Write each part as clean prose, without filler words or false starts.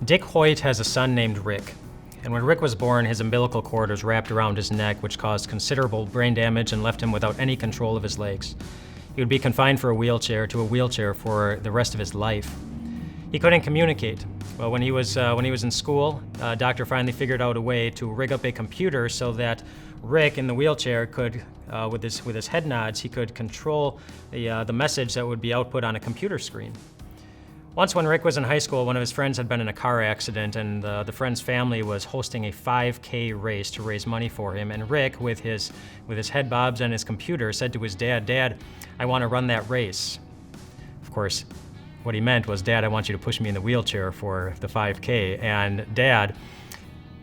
Dick Hoyt has a son named Rick, and when Rick was born, his umbilical cord was wrapped around his neck, which caused considerable brain damage and left him without any control of his legs. He would be confined to a wheelchair for the rest of his life. He couldn't communicate. Well, when he was in school, a doctor finally figured out a way to rig up a computer so that Rick in the wheelchair could, with his head nods, he could control the message that would be output on a computer screen. Once when Rick was in high school, one of his friends had been in a car accident, and the friend's family was hosting a 5K race to raise money for him. And Rick, with his head bobs and his computer, said to his dad, "Dad, I want to run that race." Of course, what he meant was, "Dad, I want you to push me in the wheelchair for the 5K." And Dad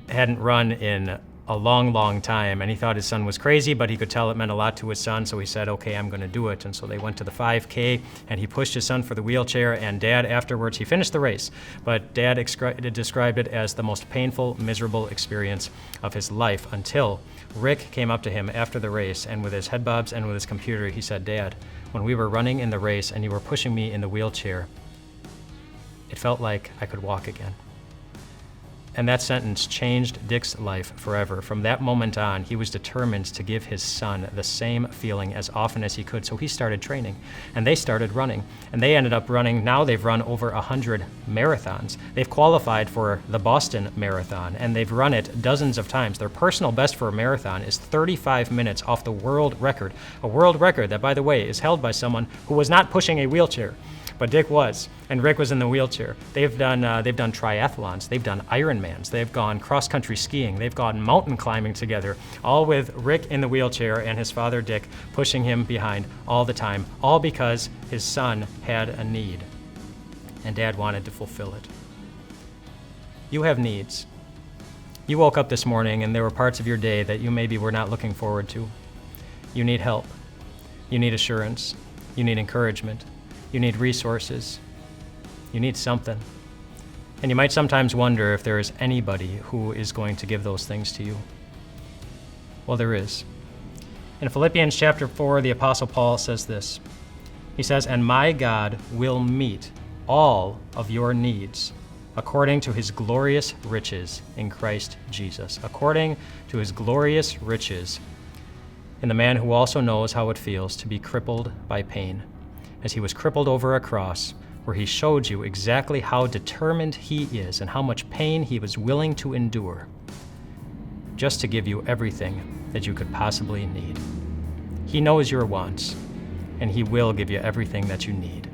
hadn't run in a long, long time, and he thought his son was crazy, but he could tell it meant a lot to his son, so he said, "Okay, I'm gonna do it." And so they went to the 5K, and he pushed his son for the wheelchair, and Dad afterwards, he finished the race, but Dad described it as the most painful, miserable experience of his life until Rick came up to him after the race, and with his head bobs and with his computer, he said, "Dad, when we were running in the race and you were pushing me in the wheelchair, it felt like I could walk again." And that sentence changed Dick's life forever. From that moment on, he was determined to give his son the same feeling as often as he could. So he started training, and they started running. And they ended up running, now they've run over 100 marathons. They've qualified for the Boston Marathon, and they've run it dozens of times. Their personal best for a marathon is 35 minutes off the world record. A world record that, by the way, is held by someone who was not pushing a wheelchair. But Dick was, and Rick was in the wheelchair. They've done triathlons, they've done Ironmans, they've gone cross-country skiing, they've gone mountain climbing together, all with Rick in the wheelchair and his father Dick pushing him behind all the time, all because his son had a need, and Dad wanted to fulfill it. You have needs. You woke up this morning and there were parts of your day that you maybe were not looking forward to. You need help. You need assurance. You need encouragement. You need resources. You need something. And you might sometimes wonder if there is anybody who is going to give those things to you. Well, there is. In Philippians chapter 4, the Apostle Paul says this. He says, "And my God will meet all of your needs according to his glorious riches in Christ Jesus." According to his glorious riches in the man who also knows how it feels to be crippled by pain, as he was crippled over a cross, where he showed you exactly how determined he is and how much pain he was willing to endure just to give you everything that you could possibly need. He knows your wants, and he will give you everything that you need.